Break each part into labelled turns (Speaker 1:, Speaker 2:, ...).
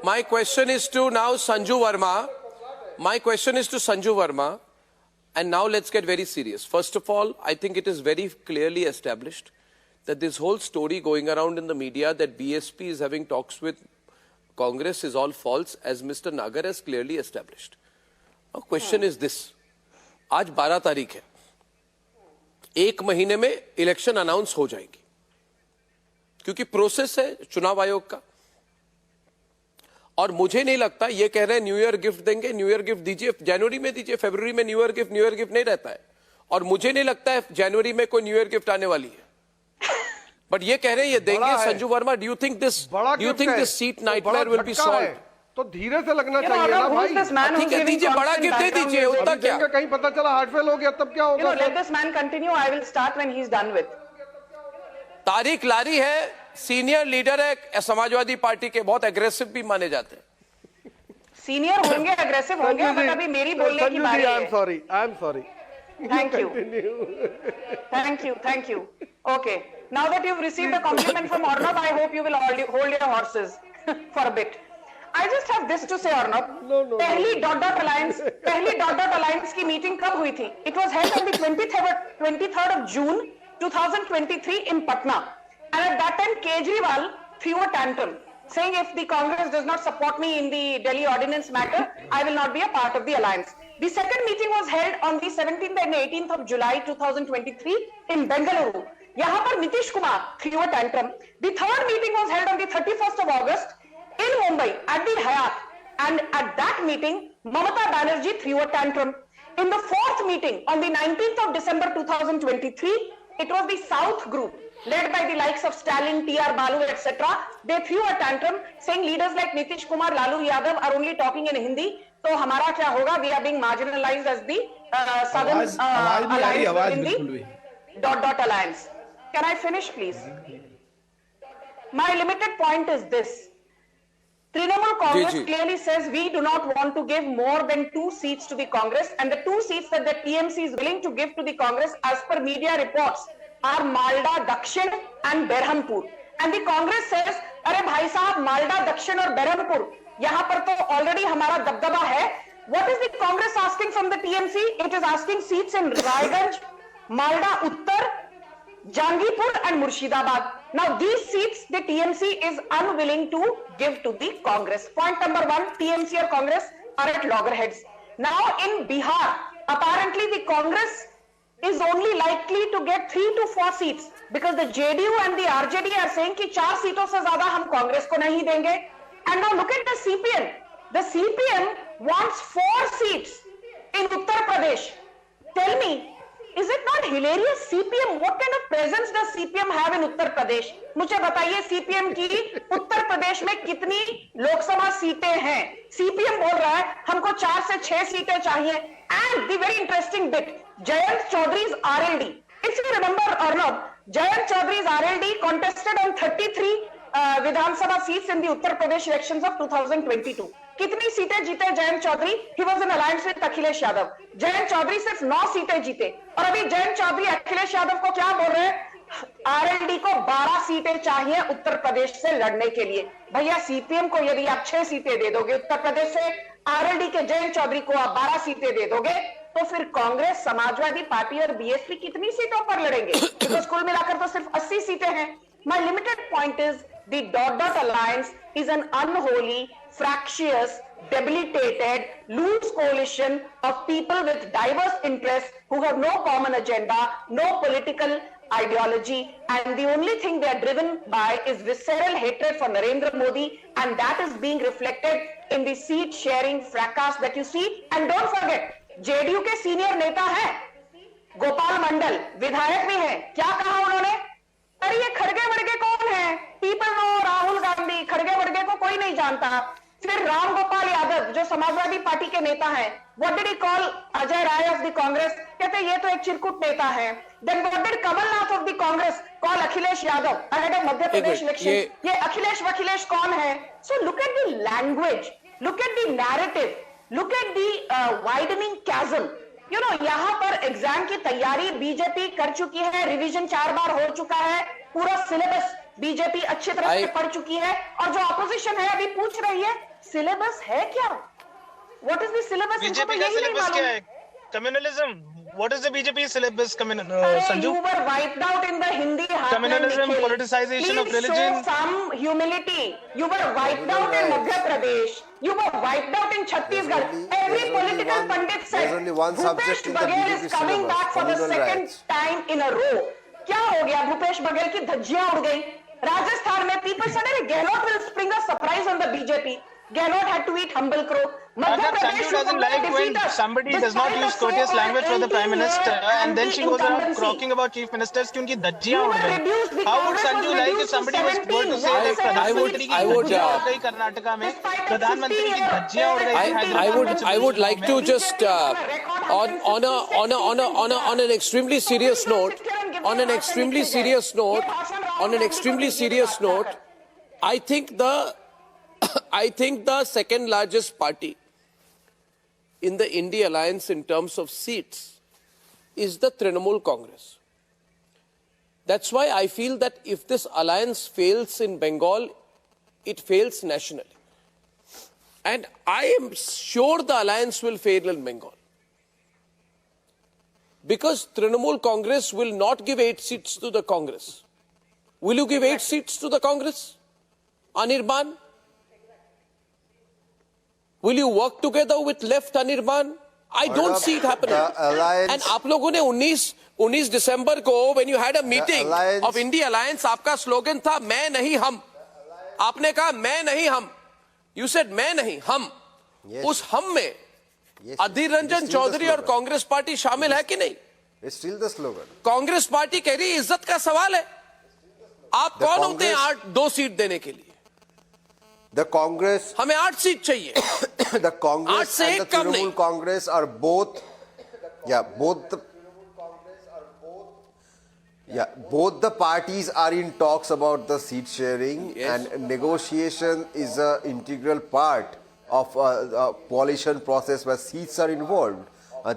Speaker 1: My question is to now Sanju Verma. My question is to Sanju Verma. And now let's get very serious. First of all, I think it is very clearly established that this whole story going around in the media that BSP is having talks with Congress is all false, as Mr. Nagar has clearly established. Now, question is this. आज 12 तारीख है, एक महीने में election announce हो जाएगी क्योंकि process है चुनाव आयोग का। और मुझे नहीं लगता ये कह रहे हैं न्यू ईयर गिफ्ट देंगे, न्यू ईयर गिफ्ट दीजिए, जनवरी में दीजिए, फरवरी में न्यू ईयर गिफ्ट नहीं रहता है। और मुझे नहीं लगता है जनवरी में कोई न्यू ईयर गिफ्ट आने वाली है, बट ये कह रहे हैं ये देंगे। Sanju Verma, do you think this seat nightmare will be solved?
Speaker 2: तो धीरे से लगना चाहिए ना भाई।
Speaker 1: ठीक है, दीजिए, बड़ा गिफ्ट दे दीजिए, उतना क्या?
Speaker 2: कहीं पता चला हार्ट फेल हो गया तब क्या होगा?
Speaker 3: Let this man continue. I will start when he is done with.
Speaker 1: Tariq लारी है, सीनियर लीडर है समाजवादी पार्टी के, बहुत एग्रेसिव भी माने जाते हैं।
Speaker 3: सीनियर होंगे, एग्रेसिव होंगे, बट अभी मेरी बोलने की बारी है।
Speaker 2: I am sorry.
Speaker 3: Thank you. Okay. Now that you've received a compliment from Arnab, I hope you will hold your horses for a bit. I just have this to say, Arnab. पहली dot dot alliance की meeting कब हुई थी? It was held on the 23rd of June 2023 in Patna. And at that time, Kejriwal threw a tantrum, saying if the Congress does not support me in the Delhi ordinance matter, I will not be a part of the alliance. The second meeting was held on the 17th and 18th of July 2023 in Bengaluru. यहाँ पर Nitish Kumar threw a tantrum. The third meeting was held on the 31st of August in Mumbai at the Hyatt, and at that meeting, Mamata Banerjee threw a tantrum. In the fourth meeting on the 19th of December 2023, it was the South group led by the likes of Stalin, T.R. Balu, etc. They threw a tantrum saying leaders like Nitish Kumar, Lalu Yadav are only talking in Hindi. So हमारा क्या होगा? We are being marginalized as the Southern alliance in the dot dot alliance. Can I finish, please? My limited point is this. Trinamool Congress clearly says we do not want to give more than 2 seats to the Congress, and the 2 seats that the TMC is willing to give to the Congress as per media reports are Malda Dakshin and Berhampur. And the Congress says, अरे भाई साहब, मालदा दक्षिण और बेरहमपुर यहाँ पर तो already हमारा दबदबा है. What is the Congress asking from the TMC? It is asking seats in Raiganj, Malda Uttar, Jangipur and Murshidabad. Now these seats the TMC is unwilling to give to the Congress. Point number 1, TMC or Congress are at loggerheads. Now in Bihar, apparently the Congress is only likely to get 3 to 4 seats because the JDU and the RJD are saying कि 4 सीटों से ज्यादा हम कांग्रेस को नहीं देंगे. And now look at the CPM. The CPM wants 4 seats in Uttar Pradesh. Tell me, is it not hilarious? CPM, what kind of presence does CPM have in Uttar Pradesh? मुझे बताइए CPM की उत्तर प्रदेश में कितनी लोकसभा सीटें हैं? CPM बोल रहा है हमको 4 से 6 सीटें चाहिए. And the very interesting bit, Jayant Chaudhary's RLD. If you remember, Arnab, Jayant Chaudhary's RLD contested on 33 Vidhan Sabha seats in the Uttar Pradesh elections of 2022. कितनी सीटें जीते Jayant Chaudhary? He was in alliance with Akhilesh Yadav. Jayant Chaudhary सिर्फ 9 सीटें जीते. और अभी जयंत चौधरी अखिलेश यादव को क्या बोल रहे हैं? आरएलडी को 12 सीटें चाहिए उत्तर प्रदेश से लड़ने के लिए. भैया सीपीएम को यदि आप 6 सीटें दे दोगे उत्तर प्रदेश से, आरएलडी के जयंत चौधरी को आप 12 सीटें दे दोगे, तो फिर कांग्रेस, समाजवादी पार्टी और बीएसपी कितनी सीटों पर लड़ेंगे? बिकॉज कुल मिलाकर तो सिर्फ 80 सीटें हैं. My limited point is the dot dot alliance is an unholy, fractious, debilitated, loose coalition of people with diverse interests who have no common agenda, no political ideology, and the only thing they are driven by is visceral hatred for Narendra Modi, and that is being reflected in the seat sharing fracas that you see. And don't forget, JDU के senior नेता हैं गोपाल मंडल, विधायक भी हैं. क्या कहा उन्होंने? अरे ये खड़गे वर्गे कौन है? People know Rahul Gandhi. खड़गे वर्गे को कोई नहीं जानता. फिर राम गोपाल यादव जो समाजवादी पार्टी के नेता हैं, what did he call Ajay Rai of the Congress? कहते ये तो एक चिरकुट नेता है. Then what did Kamalnath of the Congress call Akhilesh Yadav ahead of Madhya Pradesh election? ये अखिलेश कौन है? So look at the language, look at the narrative, look at the widening chasm. You know, यहाँ पर एग्जाम की तैयारी बीजेपी कर चुकी है, रिवीजन 4 बार हो चुका है, पूरा सिलेबस बीजेपी अच्छी तरह से पढ़ चुकी है, और जो ऑपोजिशन है अभी पूछ रही है सिलेबस है क्या? What is the syllabus?
Speaker 4: BJP का सिलेबस क्या है? Communalism. What is the BJP syllabus? Sanju?
Speaker 3: You were wiped out in the Hindi heartland.
Speaker 4: Communalism,
Speaker 3: Nikhil.
Speaker 4: politicization of
Speaker 3: Please
Speaker 4: religion.
Speaker 3: show some humility. You were wiped out in Madhya Pradesh. You were wiped out in Chhattisgarh. Every political pundit said,
Speaker 5: there's only one
Speaker 3: Bhupesh
Speaker 5: subject in the
Speaker 3: Baghel
Speaker 5: BJP
Speaker 3: is coming
Speaker 5: syllabus,
Speaker 3: back for the
Speaker 5: communal
Speaker 3: second
Speaker 5: rights.
Speaker 3: time in a row. क्या हो गया? भूपेश बघेल की धज्जियां उड़ गई. राजस्थान में people said, Gehlot will spring a surprise on the BJP. Gehlot had to eat humble crow. Madhya
Speaker 4: Agar Sanju
Speaker 3: Pradesh
Speaker 4: doesn't like when somebody does not use courteous language for the Prime Minister and then she goes around croaking about Chief Ministers कि उनकी धज्जियां उड़ गई. How would Sanju like if somebody was going to say that प्रधानमंत्री की धज्जियां उड़ गई कर्नाटका में, प्रधानमंत्री की धज्जियां उड़ गई.
Speaker 1: I would like to just on an extremely serious note, I think the second largest party in the India alliance in terms of seats is the Trinamool Congress. That's why I feel that if this alliance fails in Bengal, it fails nationally. And I am sure the alliance will fail in Bengal. Because Trinamool Congress will not give 8 seats to the Congress. Will you give 8 seats to the Congress? Anirban? Will you work together with left Anirban? I don't see it happening. And आप लोगों ने 19 दिसंबर को when you had a meeting of India Alliance, आपका slogan था मैं नहीं हम. आपने कहा मैं नहीं हम. You said मैं नहीं हम. उस हम में अधीर रंजन चौधरी और कांग्रेस पार्टी शामिल है कि नहीं?
Speaker 5: It's still the slogan.
Speaker 1: Congress party कह रही इज्जत का सवाल है. आप कौन होते हैं 2 सीट देने के लिए?
Speaker 5: The Congress,
Speaker 1: हमें 8 सीट चाहिए.
Speaker 5: the Congress and the Trinamool Congress are both, both the parties are in talks about the seat sharing,
Speaker 1: Yes.
Speaker 5: and negotiation is an integral part of a coalition process where seats are involved.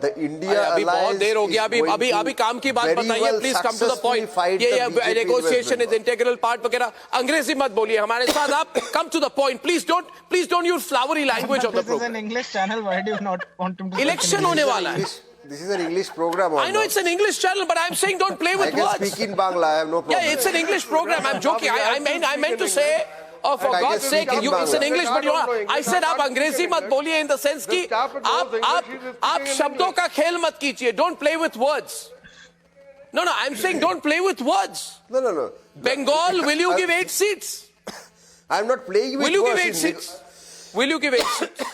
Speaker 5: The India
Speaker 1: अभी बहुत
Speaker 5: alliance
Speaker 1: देर हो
Speaker 5: is
Speaker 1: गया.
Speaker 5: going
Speaker 1: अभी
Speaker 5: to
Speaker 1: काम की बात
Speaker 5: very
Speaker 1: बताइए.
Speaker 5: well
Speaker 1: please come to the
Speaker 5: successfully
Speaker 1: point.
Speaker 5: fight
Speaker 1: ये
Speaker 5: the BJP in West
Speaker 1: negotiation is
Speaker 5: Bengal.
Speaker 1: Integral part वगैरह अंग्रेजी मत बोलिए हमारे साथ. आप come to the point. Please don't use flowery language of the
Speaker 4: This is an
Speaker 1: programme.
Speaker 4: English channel. Why do you not want him to?
Speaker 1: Election होने वाला है.
Speaker 5: This is an English program.
Speaker 1: I know it's an English channel, but I'm saying don't play
Speaker 5: I
Speaker 1: with
Speaker 5: can
Speaker 1: words.
Speaker 5: speak in Bangla. I have no problem.
Speaker 1: Yeah, it's an English program. I'm joking. I meant to say, oh, for
Speaker 5: And I
Speaker 1: God's
Speaker 5: can
Speaker 1: sake,
Speaker 5: speak in
Speaker 1: it's an
Speaker 5: Bangla.
Speaker 1: English, but I said आप अंग्रेजी मत बोलिए in the sense कि आप शब्दों का खेल मत कीजिए. Don't play with words. No, I'm saying don't play with words.
Speaker 5: No.
Speaker 1: Bengal, will you give 8 seats?
Speaker 5: I'm not playing with
Speaker 1: Will you give
Speaker 5: words
Speaker 1: 8
Speaker 5: in
Speaker 1: seats? Will you give 8 seats?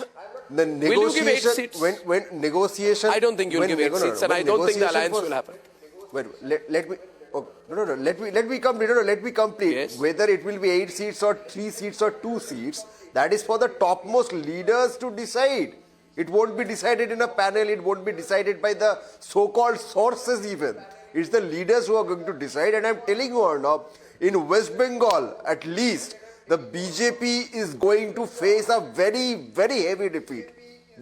Speaker 5: the
Speaker 1: Will you give 8
Speaker 5: negotiation.
Speaker 1: seats?
Speaker 5: When negotiation.
Speaker 1: I don't think you'll
Speaker 5: when
Speaker 1: give 8
Speaker 5: nego- no, no,
Speaker 1: seats, and
Speaker 5: when
Speaker 1: I don't think the
Speaker 5: negotiation
Speaker 1: alliance
Speaker 5: was-
Speaker 1: will happen.
Speaker 5: Wait, let me. Oh, no. Let me complete. No, let me complete.
Speaker 1: Yes.
Speaker 5: Whether it will be 8 seats or 3 seats or 2 seats, that is for the topmost leaders to decide. It won't be decided in a panel. It won't be decided by the so-called sources even. It's the leaders who are going to decide. And I'm telling you now, in West Bengal, at least, the BJP is going to face a very, very heavy defeat.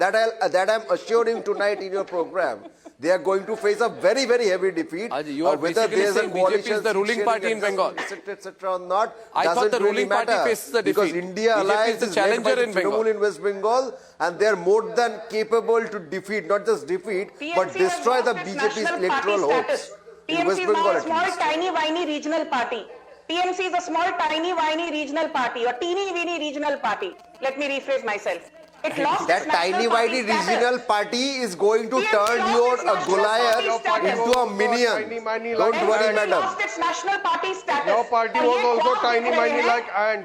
Speaker 5: That I'm assuring tonight in your program. They are going to face a very, very heavy defeat.
Speaker 1: You are
Speaker 5: Whether
Speaker 1: basically
Speaker 5: there's a
Speaker 1: saying BJP is the
Speaker 5: coalition
Speaker 1: ruling party in Bengal.
Speaker 5: etc. or not,
Speaker 1: I thought
Speaker 5: doesn't
Speaker 1: the
Speaker 5: really
Speaker 1: ruling party
Speaker 5: matter.
Speaker 1: faces the
Speaker 5: Because
Speaker 1: defeat.
Speaker 5: India
Speaker 1: BJP
Speaker 5: Alliance
Speaker 1: is the
Speaker 5: is led by
Speaker 1: challenger
Speaker 5: the
Speaker 1: in Bengal.
Speaker 5: Trinamool in West Bengal, and they are more than capable to defeat, not just defeat, but
Speaker 3: TMC
Speaker 5: destroy
Speaker 3: has
Speaker 5: the
Speaker 3: lost its
Speaker 5: BJP's
Speaker 3: national
Speaker 5: electoral
Speaker 3: party
Speaker 5: hopes.
Speaker 3: status.
Speaker 5: In West
Speaker 3: TMC is now
Speaker 5: Bengal
Speaker 3: a
Speaker 5: at
Speaker 3: small,
Speaker 5: least.
Speaker 3: tiny, whiny regional party. TMC is a small, tiny, whiny regional party, or teeny, weeny regional party. Let me rephrase myself. It lost
Speaker 5: That
Speaker 3: its national
Speaker 5: tiny
Speaker 3: party
Speaker 5: whiny
Speaker 3: status.
Speaker 5: regional party is going to
Speaker 3: TMC
Speaker 5: turn
Speaker 3: lost
Speaker 5: your
Speaker 3: its national
Speaker 5: Goliath
Speaker 3: party
Speaker 5: into a
Speaker 3: status.
Speaker 5: minion.
Speaker 2: Tiny,
Speaker 5: Don't
Speaker 2: like
Speaker 5: worry,
Speaker 2: ant.
Speaker 3: TMC
Speaker 5: madam.
Speaker 3: lost its national party status.
Speaker 2: Your party
Speaker 3: और
Speaker 2: was
Speaker 3: ये
Speaker 2: also
Speaker 3: कौन
Speaker 2: tiny,
Speaker 3: देख रहे
Speaker 2: miny
Speaker 3: हैं?
Speaker 2: like ant.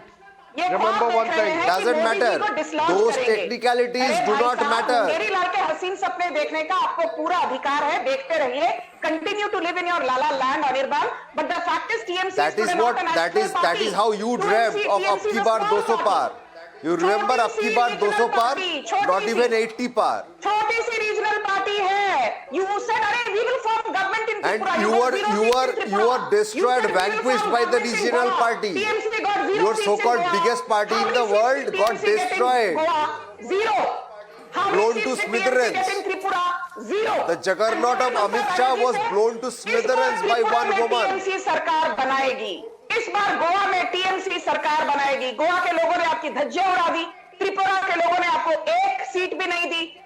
Speaker 3: ये
Speaker 2: Remember
Speaker 3: कौन
Speaker 2: one
Speaker 3: देख रहे
Speaker 2: thing.
Speaker 3: हैं कि
Speaker 5: Doesn't
Speaker 3: मोदी जी
Speaker 5: matter.
Speaker 3: को dislodge
Speaker 5: Those
Speaker 3: करेंगे?
Speaker 5: technicalities
Speaker 3: अरे
Speaker 5: do
Speaker 3: भाई
Speaker 5: not
Speaker 3: साहब,
Speaker 5: matter.
Speaker 3: मुंगेरी लाल के हसीन सपने देखने का आपको पूरा अधिकार है. देखते रहिए. Continue to live in your Lala land, Anirban. But the fact is, TMC
Speaker 5: That is
Speaker 3: today
Speaker 5: what.
Speaker 3: not a
Speaker 5: That
Speaker 3: national
Speaker 5: is
Speaker 3: party.
Speaker 5: how you
Speaker 3: TMC
Speaker 5: dreamt of
Speaker 3: is
Speaker 5: Abki
Speaker 3: a
Speaker 5: Bar
Speaker 3: small
Speaker 5: 200 par.
Speaker 3: party.
Speaker 5: You remember
Speaker 3: छोटी
Speaker 5: Abki
Speaker 3: सी
Speaker 5: Bar
Speaker 3: regional
Speaker 5: 200 par?
Speaker 3: party, छोटी
Speaker 5: Not
Speaker 3: C.
Speaker 5: even 80 par.
Speaker 3: छोटी सी regional party है. You said, "अरे we will form government in
Speaker 5: And
Speaker 3: Tripura."
Speaker 5: you
Speaker 3: got
Speaker 5: were
Speaker 3: 0 seats in Tripura.
Speaker 5: destroyed,
Speaker 3: You said we will
Speaker 5: vanquished
Speaker 3: form
Speaker 5: by the
Speaker 3: government in
Speaker 5: regional
Speaker 3: Goa.
Speaker 5: party.
Speaker 3: TMC got 0
Speaker 5: Your
Speaker 3: seats in
Speaker 5: so-called
Speaker 3: Goa.
Speaker 5: biggest party
Speaker 3: How
Speaker 5: in the
Speaker 3: many seats
Speaker 5: world
Speaker 3: did
Speaker 5: got
Speaker 3: TMC get in
Speaker 5: destroyed.
Speaker 3: Goa? 0. How
Speaker 5: Blown
Speaker 3: many
Speaker 5: to
Speaker 3: seats did
Speaker 5: smithereens.
Speaker 3: TMC get in Tripura? 0.
Speaker 5: The juggernaut of Amit Shah was blown to smithereens by one woman.
Speaker 3: TMC सरकार बनाएगी. इस बार गोवा में TMC सरकार बनाएगी. गोवा के लोगों ने आपकी धज्जियां उड़ा दी. Tripura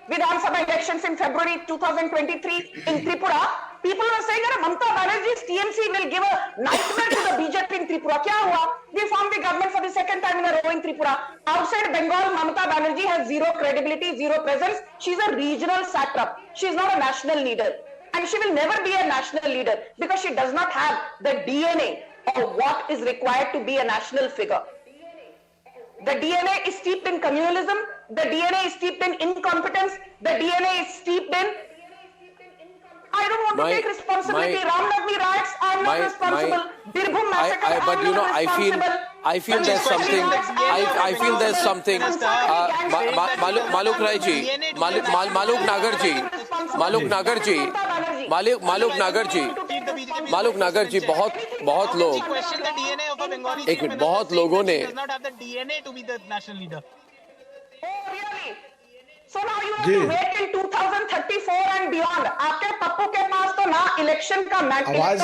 Speaker 3: Vidhan Sabha elections in February 2023 in Tripura, people were saying that Mamata Banerjee's TMC will give a nightmare to the BJP in Tripura. Kya hua? We formed the government for the second time in a row in Tripura. Outside Bengal, Mamata Banerjee has zero credibility, zero presence. She's a regional satrap. She's not a national leader. And she will never be a national leader because she does not have the DNA of what is required to be a national figure. The DNA is steeped in communalism. The DNA is steeped in incompetence. The DNA is steeped in... I don't want to take responsibility. Ram Navami riots, I'm not responsible. Birbhum massacre,
Speaker 1: but you know, I feel there's something. I feel there's something. Maluk Rai ji, Maluk Nagar ji, बहुत लोग. एक minute, बहुत लोगों ने.
Speaker 4: Does not have the DNA to be the national leader.
Speaker 3: Oh, really? So now you have to wait till 2034 and beyond. आपके पप्पू के पास तो ना इलेक्शन का
Speaker 6: आवाज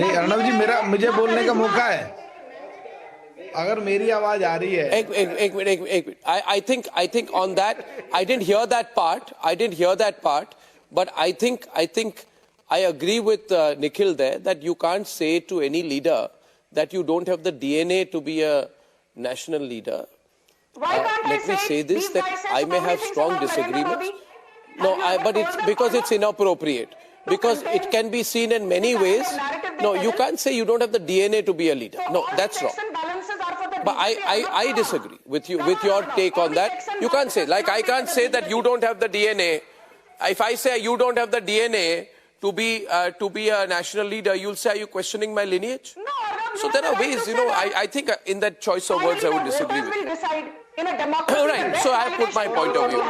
Speaker 6: अर्णव जी, मुझे बोलने का मौका है. अगर मेरी आवाज आ रही है.
Speaker 1: एक minute. I think on that, I didn't hear that part. But I think I agree with Nikhil there that you can't say to any leader that you don't have the DNA to be a national leader.
Speaker 3: Why can't
Speaker 1: Let me say this, that I may have strong disagreements. No, but it's because it's inappropriate. Because it can be seen in many ways. No, you can't say you don't have the DNA to be a leader. No, that's wrong. But I disagree with you, with your take on that. You can't say, like I can't say that you don't have the DNA. If I say you don't have the DNA to be a national leader, you'll say, are you questioning my lineage?
Speaker 3: No,
Speaker 1: so there are ways, you know, I think in that choice of words I would disagree with you.
Speaker 3: In a democracy,
Speaker 1: Right, so I have put my point of view.